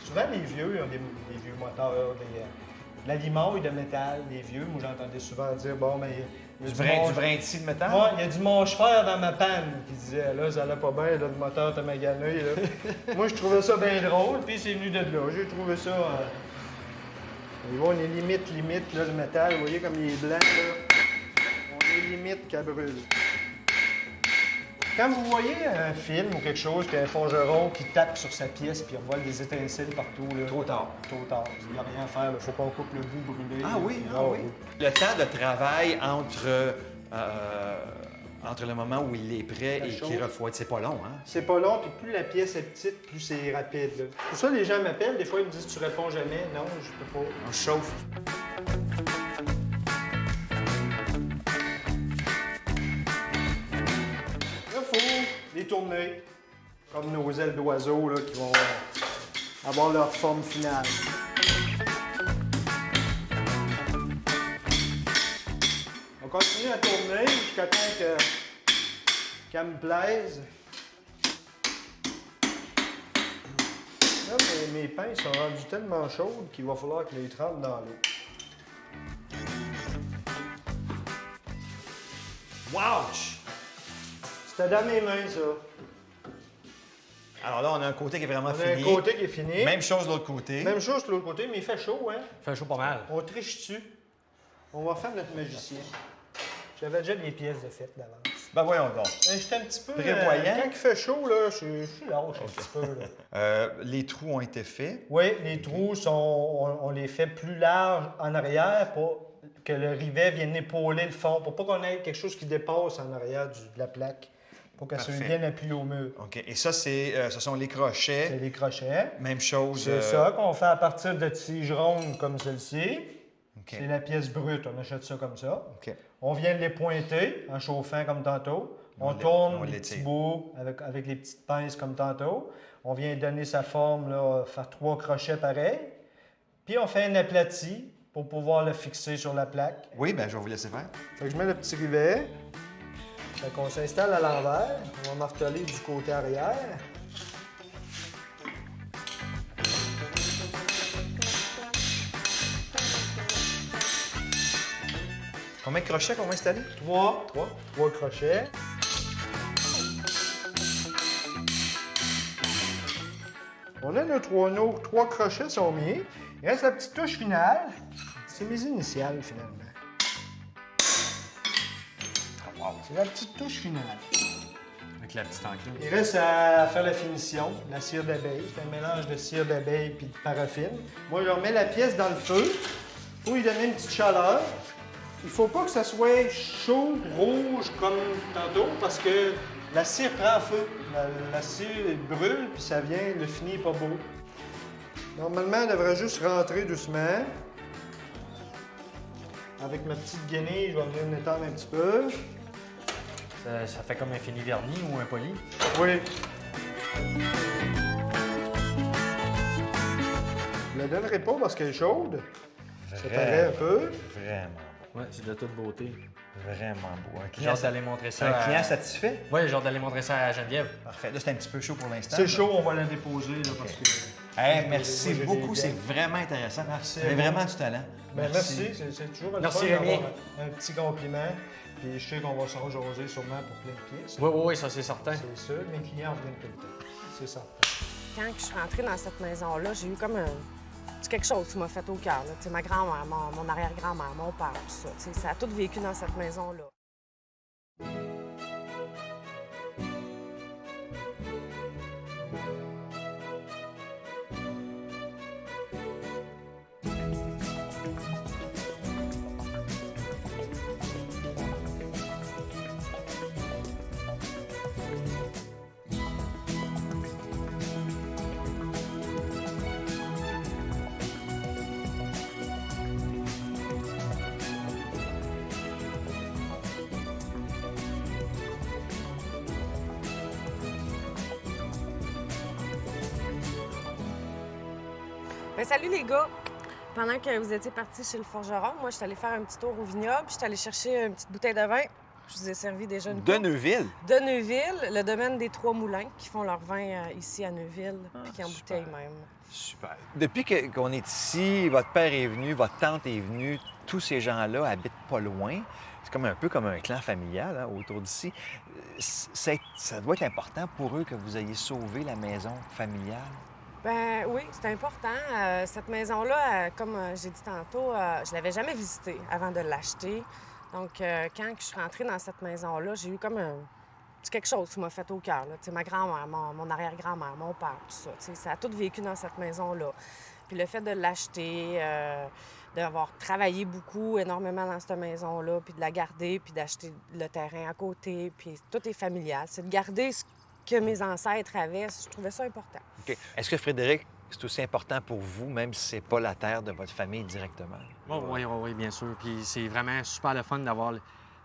souvent les vieux, ils ont des vieux moteurs, de la limaille de métal, les vieux. Moi, j'entendais souvent dire, bon, mais Du brin-ti de métal? Ouais, il y a du mâche-fer dans ma panne, qui disait, là, ça allait pas bien, là, le moteur t'a magané, là. Moi, je trouvais ça bien drôle, puis c'est venu de là. J'ai trouvé ça... on est limite, là, le métal. Vous voyez comme il est blanc, là. On est limite qu'elle brûle. Quand vous voyez un film ou quelque chose qu'un forgeron qui tape sur sa pièce puis on voit des étincelles partout, là, Trop tard. trop tard. Il n'y a rien à faire, il faut pas qu'on coupe le bout brûlé. Ah oui, Puis, ah oui. Le temps de travail entre le moment où il est prêt La et chauffe. qu'il refroidit, c'est pas long, hein? C'est pas long, puis plus la pièce est petite, plus c'est rapide. Là. Pour ça, les gens m'appellent, des fois ils me disent tu réponds jamais. Non, je peux pas. On chauffe. Là, il faut les tourner comme nos ailes d'oiseau là, qui vont avoir leur forme finale. On continue à tourner jusqu'à temps qu'elle me plaise. Là, mes pains sont rendus tellement chauds qu'il va falloir que je les trempe dans l'eau. Ouch! C'était dans mes mains, ça. Alors là, on a un côté qui est vraiment On a un fini. côté qui est fini. Même chose de l'autre côté. Même chose de l'autre côté, mais il fait chaud, hein? Fait chaud pas mal. On triche dessus. On va faire notre magicien. J'avais déjà les pièces de fête d'avance. Ben voyons donc. J'étais un petit peu... Prévoyant. quand il fait chaud, là, je suis lâche un petit peu. Là. Les trous ont été faits. Oui, les trous, on les fait plus larges en arrière pour que le rivet vienne épauler le fond, pour pas qu'on ait quelque chose qui dépasse en arrière de la plaque, pour qu'elle soit Parfait. bien appuyée au mur. OK. Et ça, ce sont les crochets. C'est les crochets. Même chose. C'est ça qu'on fait à partir de tiges rondes comme celle-ci. OK. C'est la pièce brute, on achète ça comme ça. OK. On vient de les pointer en chauffant comme tantôt. On on tourne les l'étire. petits bouts avec les petites pinces comme tantôt. On vient donner sa forme, là, faire 3 crochets pareils. Puis on fait un aplati pour pouvoir le fixer sur la plaque. Oui, ben je vais vous laisser faire. Fait que je mets le petit rivet. Fait qu'on s'installe à l'envers. On va marteler du côté arrière. Combien de crochets qu'on va installer? 3 crochets. On a nos 3 crochets sont mis. Il reste la petite touche finale. C'est mes initiales, finalement. C'est la petite touche finale. Avec la petite enclume. Il reste à faire la finition, la cire d'abeille. C'est un mélange de cire d'abeille et de paraffine. Moi, je remets la pièce dans le feu pour lui donner une petite chaleur. Il faut pas que ça soit chaud, rouge comme tantôt parce que la cire prend feu. La cire elle brûle puis ça vient, le fini n'est pas beau. Normalement, elle devrait juste rentrer doucement. Avec ma petite guenille, je vais venir l'étendre un petit peu. Ça fait comme un fini vernis ou un poli. Oui. Je la donnerai pas parce qu'elle est chaude. Ça paraît un peu. Vraiment. Ouais, c'est de toute beauté. Vraiment beau. J'ai hâte d'aller montrer C'est ça. un client satisfait? Oui, j'ai hâte d'aller montrer ça à Geneviève. Parfait. Là, c'est un petit peu chaud pour l'instant. C'est chaud, on va la déposer là, parce que. Hey, merci Moi, j'ai beaucoup. des C'est gains. vraiment intéressant. Merci Vous avez à vous. vraiment du talent. Ben, merci. C'est toujours un Merci, fun Rémi. d'avoir un petit compliment. Puis je sais qu'on va s'en rejoser sûrement pour plein de pièces. Oui, ça c'est certain. C'est sûr, mes clients reviennent tout le temps. C'est certain. Quand je suis rentrée dans cette maison-là, j'ai eu comme un petit quelque chose qui m'a fait au cœur. là. Tu sais, ma grand-mère, mon arrière-grand-mère, mon père, tout ça. Tu sais, ça a tout vécu dans cette maison-là. Bien, salut les gars! Pendant que vous étiez partis chez le forgeron, moi, je suis allée faire un petit tour au vignoble, puis je suis allée chercher une petite bouteille de vin. Je vous ai servi déjà une De coupe. Neuville? De Neuville, le domaine des Trois Moulins, qui font leur vin ici à Neuville, puis qui en super. bouteille même. Super. Depuis qu'on est ici, votre père est venu, votre tante est venue, tous ces gens-là habitent pas loin. C'est comme un peu comme un clan familial hein, autour d'ici. Ça doit être important pour eux que vous ayez sauvé la maison familiale. Ben oui, c'est important. Cette maison-là, comme j'ai dit tantôt, je l'avais jamais visitée avant de l'acheter. Donc, quand je suis rentrée dans cette maison-là, j'ai eu comme un petit quelque chose qui m'a fait au cœur. là. Tu sais, ma grand-mère, mon arrière-grand-mère, mon père, tout ça. Tu sais, ça a tout vécu dans cette maison-là. Puis le fait de l'acheter, d'avoir travaillé beaucoup, énormément dans cette maison-là, puis de la garder, puis d'acheter le terrain à côté, puis tout est familial. C'est de garder ce que mes ancêtres avaient. Je trouvais ça important. OK. Est-ce que Frédéric, c'est aussi important pour vous, même si c'est pas la terre de votre famille directement? Oui, bien sûr. Puis c'est vraiment super le fun d'avoir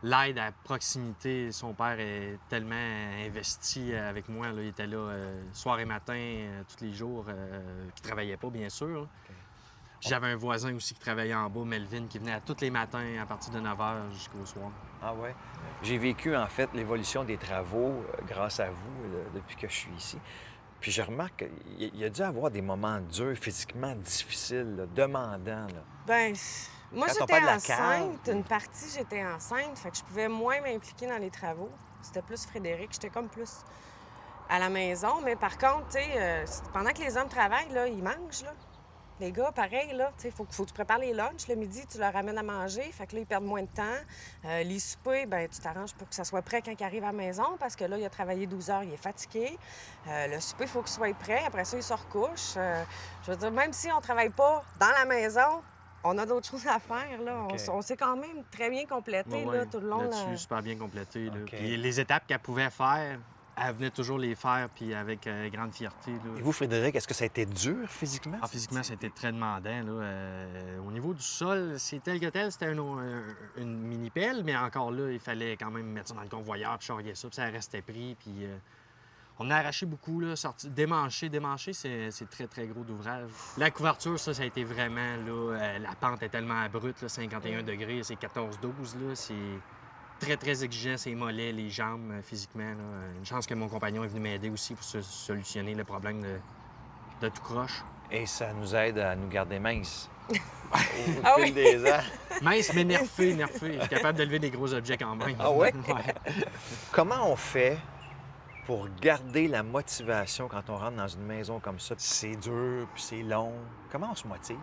l'aide à proximité. Son père est tellement investi avec moi. Là. Il était là soir et matin, tous les jours, qui ne travaillait pas, bien sûr. J'avais un voisin aussi qui travaillait en bas, Melvin, qui venait tous les matins à partir de 9 h jusqu'au soir. Ah ouais? J'ai vécu, en fait, l'évolution des travaux grâce à vous depuis que je suis ici. Puis je remarque qu'il a dû avoir des moments durs, physiquement difficiles, là, demandants. Là. Ben, moi, Quand on j'étais parle de la enceinte. cave, Une partie, j'étais enceinte. Fait que je pouvais moins m'impliquer dans les travaux. C'était plus Frédéric. J'étais comme plus à la maison. Mais par contre, tu sais, pendant que les hommes travaillent, là, ils mangent, là. Les gars, pareil, là, tu sais, faut que tu prépares les lunchs. Le midi, tu leur ramènes à manger. Fait que là, ils perdent moins de temps. Les soupers, ben tu t'arranges pour que ça soit prêt quand ils arrivent à la maison parce que là, il a travaillé 12 heures, il est fatigué. Le souper, il faut qu'il soit prêt. Après ça, il se recouche. Je veux dire, même si on travaille pas dans la maison, on a d'autres choses à faire, là. OK. On s'est quand même très bien complété, Ouais, là, tout le long. Là-dessus, là. super bien complété. Là. OK. Puis les étapes qu'elle pouvait faire, elle venait toujours les faire, puis avec grande fierté. Là. Et vous, Frédéric, est-ce que ça a été dur physiquement? Ah, physiquement, c'était très demandant. Là. Au niveau du sol, c'est tel que tel, c'était une mini-pelle, mais encore là, il fallait quand même mettre ça dans le convoyeur, puis charrier ça, puis ça restait pris. Puis on a arraché beaucoup, là, démancher, c'est très, très gros d'ouvrage. La couverture, ça a été vraiment, là, la pente est tellement abrupte, là, 51 degrés, c'est 14-12, là, c'est très, très exigeant, ses mollets, les jambes, physiquement. Là. Une chance que mon compagnon est venu m'aider aussi pour solutionner le problème de tout croche. Et ça nous aide à nous garder minces. Au Ah fil oui? des ans. Mince, mais nerfé. Capable de lever des gros objets quand même. Ah ouais? Ouais. Comment on fait pour garder la motivation quand on rentre dans une maison comme ça? C'est dur, puis c'est long. Comment on se motive?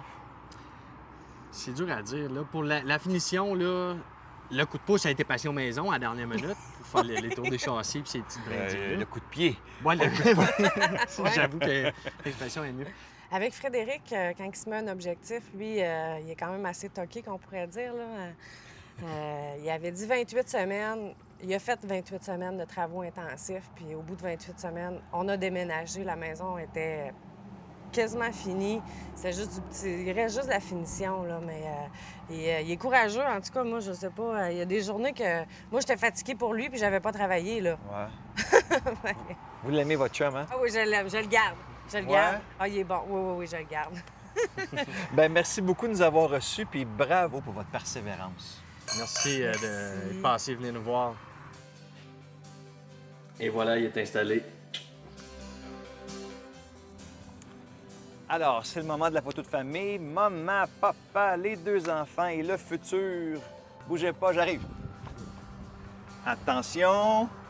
C'est dur à dire. Là. Pour la finition, là, le coup de pouce a été passion maison à la dernière minute pour faire les tours des châssis et ces petites brindilles. Le coup de pied. Ouais, Ouais. J'avoue que l'expression est mieux. Avec Frédéric, quand il se met un objectif, lui, il est quand même assez toqué, qu'on pourrait dire. Là. Il avait dit 28 semaines. Il a fait 28 semaines de travaux intensifs. Puis au bout de 28 semaines, on a déménagé. La maison était quasiment finie. C'est juste du petit... Il reste juste la finition, là. Mais il est courageux. En tout cas, moi, je sais pas. Il y a des journées que... Moi, j'étais fatiguée pour lui, puis j'avais pas travaillé, là. Ouais. Vous l'aimez, votre chum, hein? Ah oui, je l'aime. Je le garde. Je le Ouais? garde. Ah, il est bon. Oui, je le garde. Bien, merci beaucoup de nous avoir reçus, puis bravo pour votre persévérance. Merci de passer, venir nous voir. Et voilà, il est installé. Alors, c'est le moment de la photo de famille. Maman, papa, les deux enfants et le futur. Bougez pas, j'arrive. Attention!